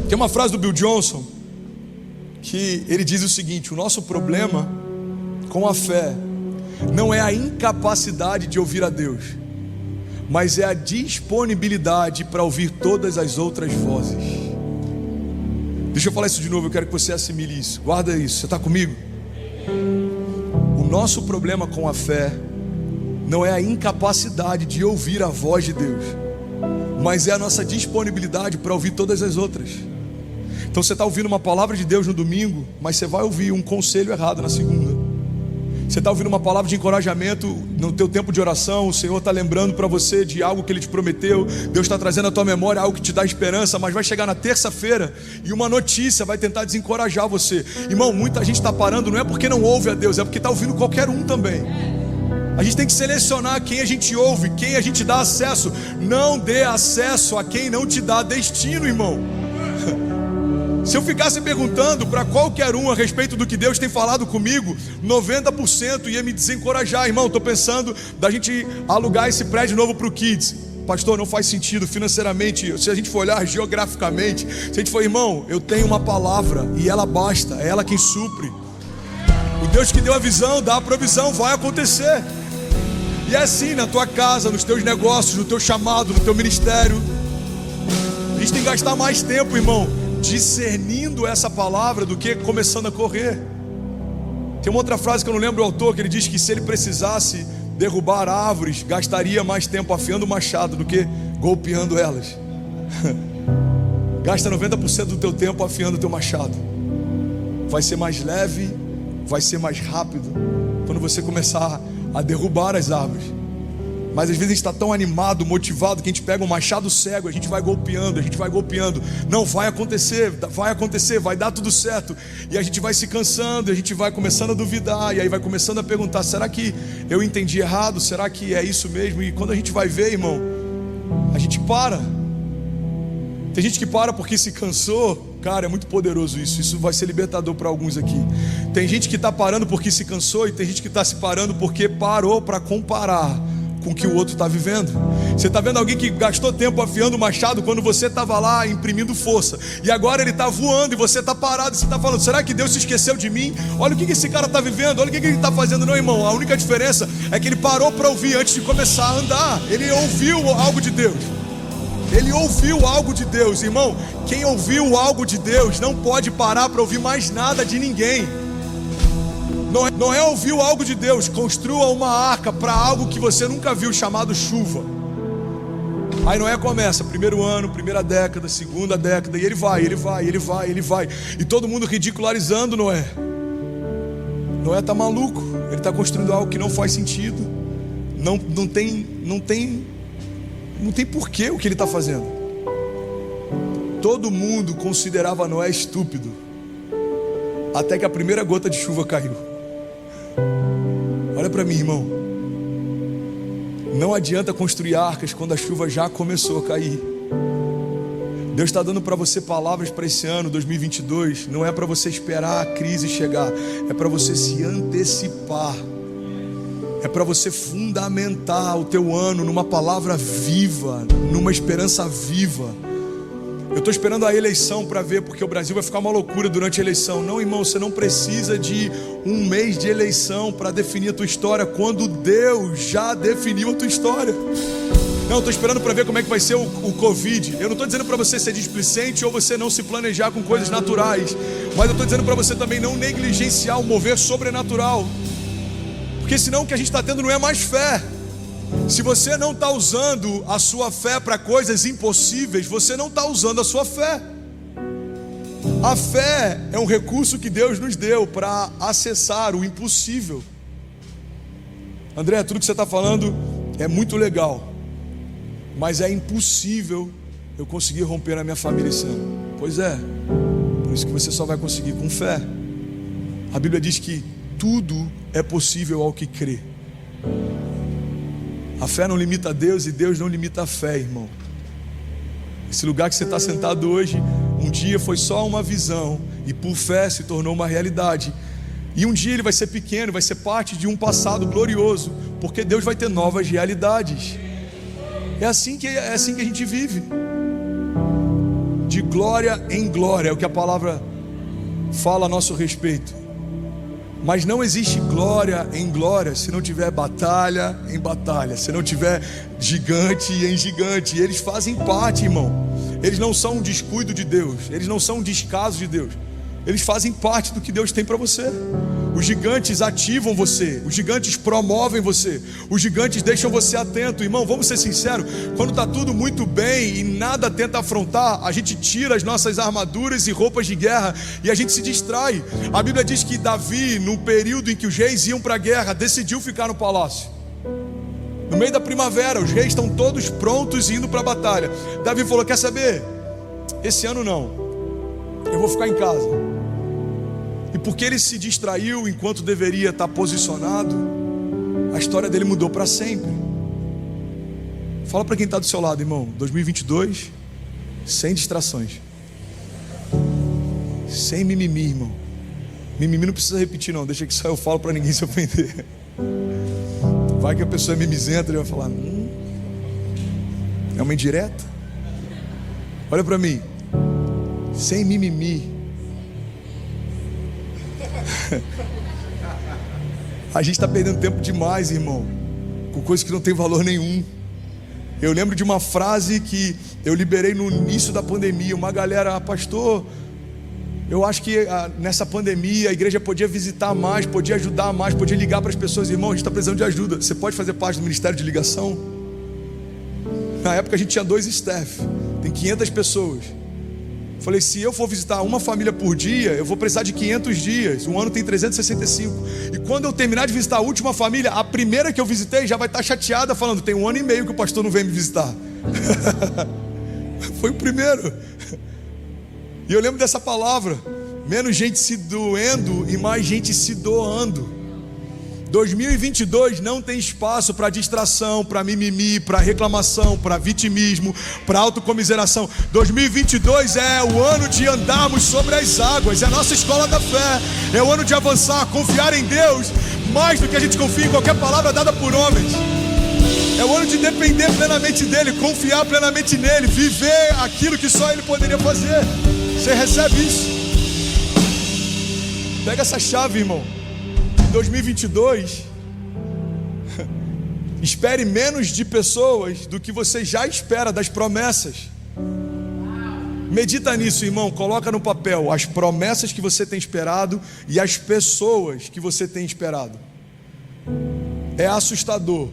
Tem uma frase do Bill Johnson que ele diz o seguinte: o nosso problema com a fé não é a incapacidade de ouvir a Deus, mas é a disponibilidade para ouvir todas as outras vozes. Deixa eu falar isso de novo, eu quero que você assimile isso. Guarda isso, você está comigo? O nosso problema com a fé não é a incapacidade de ouvir a voz de Deus, mas é a nossa disponibilidade para ouvir todas as outras. Então você está ouvindo uma palavra de Deus no domingo, mas você vai ouvir um conselho errado na segunda. Você está ouvindo uma palavra de encorajamento no teu tempo de oração, o Senhor está lembrando para você de algo que Ele te prometeu, Deus está trazendo à tua memória algo que te dá esperança, mas vai chegar na terça-feira e uma notícia vai tentar desencorajar você. Irmão, muita gente está parando, não é porque não ouve a Deus, é porque está ouvindo qualquer um também. A gente tem que selecionar quem a gente ouve, quem a gente dá acesso. Não dê acesso a quem não te dá destino, irmão. Se eu ficasse perguntando para qualquer um a respeito do que Deus tem falado comigo, 90% ia me desencorajar. Irmão, estou pensando da gente alugar esse prédio novo para o Kids. Pastor, não faz sentido financeiramente. Se a gente for olhar geograficamente, se a gente for, irmão, eu tenho uma palavra e ela basta, é ela quem supre. O Deus que deu a visão, dá a provisão, vai acontecer. E é assim na tua casa, nos teus negócios, no teu chamado, no teu ministério. A gente tem que gastar mais tempo, irmão, discernindo essa palavra do que começando a correr. Tem uma outra frase que eu não lembro o autor, que ele diz que se ele precisasse derrubar árvores, gastaria mais tempo afiando o machado do que golpeando elas. Gasta 90% do teu tempo afiando o teu machado. Vai ser mais leve, vai ser mais rápido quando você começar a derrubar as árvores. Mas às vezes a gente está tão animado, motivado, que a gente pega um machado cego, a gente vai golpeando, não vai acontecer, vai dar tudo certo. E a gente vai se cansando, a gente vai começando a duvidar, e aí vai começando a perguntar: será que eu entendi errado? Será que é isso mesmo? E quando a gente vai ver, irmão, a gente para. Tem gente que para porque se cansou. Cara, é muito poderoso isso. Isso vai ser libertador para alguns aqui. Tem gente que está parando porque se cansou, e tem gente que está se parando porque parou para comparar com o que o outro está vivendo. Você está vendo alguém que gastou tempo afiando o machado quando você estava lá imprimindo força, e agora ele está voando e você está parado, e você está falando: será que Deus se esqueceu de mim? Olha o que esse cara está vivendo, olha o que ele está fazendo. Não, irmão, a única diferença é que ele parou para ouvir antes de começar a andar. Ele ouviu algo de Deus. Ele ouviu algo de Deus, irmão. Quem ouviu algo de Deus não pode parar para ouvir mais nada de ninguém. Não é ouvir algo de Deus. Construa uma arca para algo que você nunca viu, chamado chuva. Aí Noé começa, primeiro ano, primeira década, segunda década, e ele vai. E todo mundo ridicularizando Noé. Noé está maluco, ele está construindo algo que não faz sentido. Não tem porquê o que ele está fazendo. Todo mundo considerava Noé estúpido, até que a primeira gota de chuva caiu. Olha para mim, irmão. Não adianta construir arcas quando a chuva já começou a cair. Deus está dando para você palavras para esse ano 2022. Não é para você esperar a crise chegar, é para você se antecipar. É para você fundamentar o teu ano numa palavra viva, numa esperança viva. Eu estou esperando a eleição para ver, porque o Brasil vai ficar uma loucura durante a eleição. Não, irmão, você não precisa de um mês de eleição para definir a tua história, quando Deus já definiu a tua história. Não, estou esperando para ver como é que vai ser o Covid. Eu não estou dizendo para você ser displicente ou você não se planejar com coisas naturais, mas eu estou dizendo para você também não negligenciar o mover sobrenatural, porque senão o que a gente está tendo não é mais fé. Se você não está usando a sua fé para coisas impossíveis, você não está usando a sua fé. A fé é um recurso que Deus nos deu para acessar o impossível. André, tudo que você está falando é muito legal, mas é impossível eu conseguir romper na minha família esse ano. Pois é, por isso que você só vai conseguir com fé. A Bíblia diz que tudo é possível ao que crê. A fé não limita a Deus e Deus não limita a fé, irmão. Esse lugar que você está sentado hoje, um dia foi só uma visão e por fé se tornou uma realidade. E um dia ele vai ser pequeno, vai ser parte de um passado glorioso, porque Deus vai ter novas realidades. É assim que a gente vive. De glória em glória, é o que a palavra fala a nosso respeito. Mas não existe glória em glória se não tiver batalha em batalha, se não tiver gigante em gigante. Eles fazem parte, irmão. Eles não são um descuido de Deus, eles não são um descaso de Deus. Eles fazem parte do que Deus tem para você. Os gigantes ativam você, os gigantes promovem você, os gigantes deixam você atento. Irmão, vamos ser sinceros, quando está tudo muito bem e nada tenta afrontar, a gente tira as nossas armaduras e roupas de guerra e a gente se distrai. A Bíblia diz que Davi, no período em que os reis iam para a guerra, decidiu ficar no palácio. No meio da primavera, os reis estão todos prontos indo para a batalha. Davi falou: quer saber? Esse ano não, eu vou ficar em casa. E porque ele se distraiu enquanto deveria estar posicionado, a história dele mudou para sempre. Fala para quem está do seu lado, irmão: 2022, sem distrações, sem mimimi, irmão. Mimimi não precisa repetir não, deixa que só eu falo para ninguém se ofender. Vai que a pessoa é mimizenta e vai falar: é uma indireta? Olha para mim, sem mimimi. A gente está perdendo tempo demais, irmão, com coisas que não tem valor nenhum. Eu lembro de uma frase que eu liberei no início da pandemia. Uma galera: pastor, eu acho que nessa pandemia a igreja podia visitar mais, podia ajudar mais, podia ligar para as pessoas. Irmão, a gente está precisando de ajuda. Você pode fazer parte do ministério de ligação? Na época a gente tinha 2 staff, tem 500 pessoas. Falei: se eu for visitar uma família por dia, eu vou precisar de 500 dias. Um ano tem 365. E quando eu terminar de visitar a última família, a primeira que eu visitei já vai estar chateada, falando: tem 1 ano e meio que o pastor não vem me visitar. Foi o primeiro. E eu lembro dessa palavra: menos gente se doendo e mais gente se doando. 2022 não tem espaço para distração, para mimimi, para reclamação, para vitimismo, para autocomiseração. 2022 é o ano de andarmos sobre as águas, é a nossa escola da fé, é o ano de avançar, confiar em Deus mais do que a gente confia em qualquer palavra dada por homens. É o ano de depender plenamente dEle, confiar plenamente nele, viver aquilo que só Ele poderia fazer. Você recebe isso? Pega essa chave, irmão. 2022, espere menos de pessoas do que você já espera das promessas. Medita nisso, irmão. Coloca no papel as promessas que você tem esperado e as pessoas que você tem esperado. É assustador.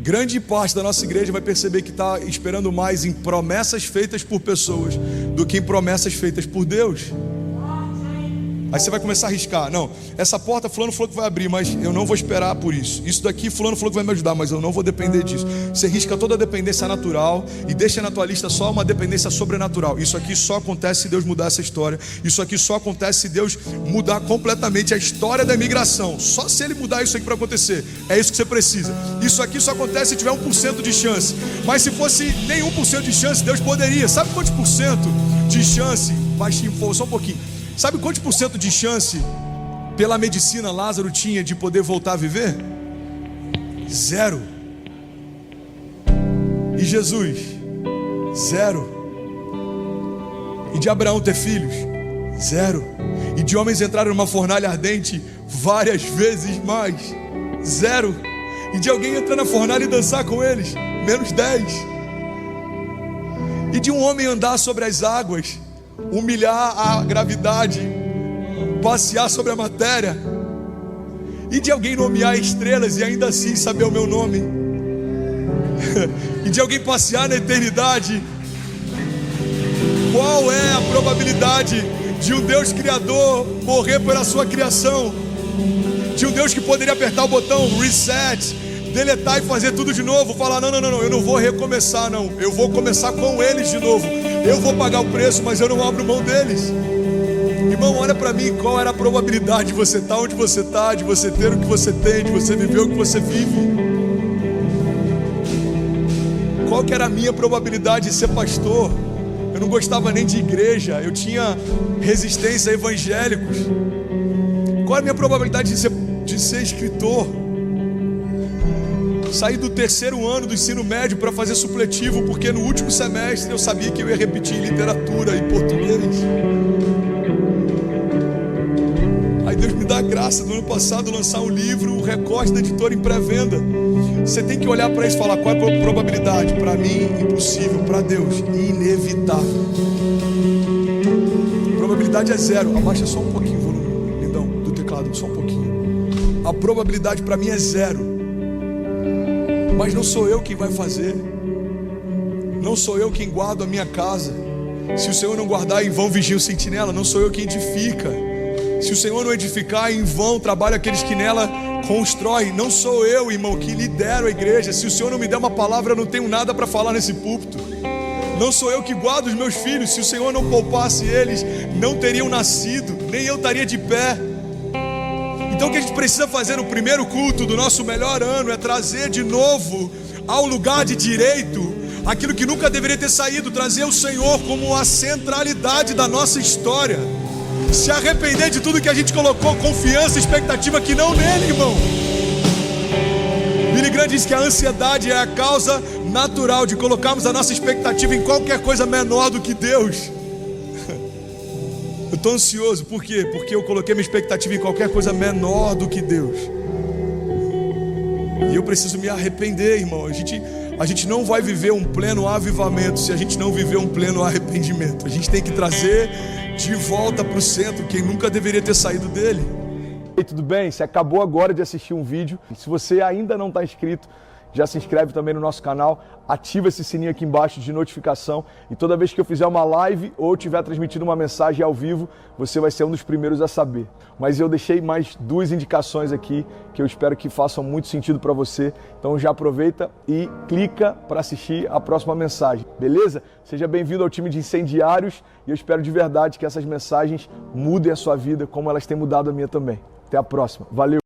Grande parte da nossa igreja vai perceber que está esperando mais em promessas feitas por pessoas do que em promessas feitas por Deus. Aí você vai começar a arriscar: não, essa porta fulano falou que vai abrir, mas eu não vou esperar por isso. Isso daqui fulano falou que vai me ajudar, mas eu não vou depender disso. Você risca toda a dependência natural e deixa na tua lista só uma dependência sobrenatural. Isso aqui só acontece se Deus mudar essa história. Isso aqui só acontece se Deus mudar completamente a história da imigração. Só se Ele mudar isso aqui para acontecer. É isso que você precisa. Isso aqui só acontece se tiver 1% de chance. Mas se fosse nem 1% de chance, Deus poderia. Sabe quantos por cento de chance? Baixinho, só um pouquinho. Sabe quantos por cento de chance pela medicina Lázaro tinha de poder voltar a viver? 0. E Jesus? 0. E de Abraão ter filhos? 0. E de homens entrarem numa fornalha ardente várias vezes mais? 0. E de alguém entrar na fornalha e dançar com eles? Menos 10. E de um homem andar sobre as águas, humilhar a gravidade, passear sobre a matéria, e de alguém nomear estrelas e ainda assim saber o meu nome, e de alguém passear na eternidade. Qual é a probabilidade de um Deus criador morrer pela sua criação? De um Deus que poderia apertar o botão reset, deletar e fazer tudo de novo, falar: não, eu não vou recomeçar, não, eu vou começar com eles de novo. Eu vou pagar o preço, mas eu não abro mão deles. Irmão, olha para mim, qual era a probabilidade de você estar onde você está, de você ter o que você tem, de você viver o que você vive? Qual que era a minha probabilidade de ser pastor? Eu não gostava nem de igreja, eu tinha resistência a evangélicos. Qual era a minha probabilidade de ser escritor? Saí do 3º ano do ensino médio para fazer supletivo, porque no último semestre eu sabia que eu ia repetir em literatura e português. Aí Deus me dá a graça no ano passado lançar um livro, o Recorte da Editora em pré-venda. Você tem que olhar para isso e falar: qual é a probabilidade? Para mim, impossível. Para Deus, inevitável. A probabilidade é 0. Abaixa só um pouquinho o volume, lindão, do teclado, só um pouquinho. A probabilidade para mim é 0. Mas não sou eu quem vai fazer. Não sou eu quem guardo a minha casa. Se o Senhor não guardar, em vão vigia o sentinela. Não sou eu quem edifica. Se o Senhor não edificar, em vão trabalham aqueles que nela constroem. Não sou eu, irmão, que lidero a igreja. Se o Senhor não me der uma palavra, eu não tenho nada para falar nesse púlpito. Não sou eu que guardo os meus filhos. Se o Senhor não poupasse eles, não teriam nascido, nem eu estaria de pé. Então o que a gente precisa fazer no primeiro culto do nosso melhor ano é trazer de novo ao lugar de direito aquilo que nunca deveria ter saído, trazer o Senhor como a centralidade da nossa história. Se arrepender de tudo que a gente colocou confiança e expectativa que não nele, irmão. Billy Graham diz que a ansiedade é a causa natural de colocarmos a nossa expectativa em qualquer coisa menor do que Deus. Eu estou ansioso, por quê? Porque eu coloquei minha expectativa em qualquer coisa menor do que Deus. E eu preciso me arrepender, irmão. A gente não vai viver um pleno avivamento se a gente não viver um pleno arrependimento. A gente tem que trazer de volta para o centro quem nunca deveria ter saído dele. E tudo bem? Você acabou agora de assistir um vídeo. Se você ainda não está inscrito, já se inscreve também no nosso canal, ativa esse sininho aqui embaixo de notificação e toda vez que eu fizer uma live ou estiver transmitindo uma mensagem ao vivo, você vai ser um dos primeiros a saber. Mas eu deixei mais 2 indicações aqui que eu espero que façam muito sentido para você. Então já aproveita e clica para assistir a próxima mensagem, beleza? Seja bem-vindo ao time de incendiários e eu espero de verdade que essas mensagens mudem a sua vida como elas têm mudado a minha também. Até a próxima. Valeu!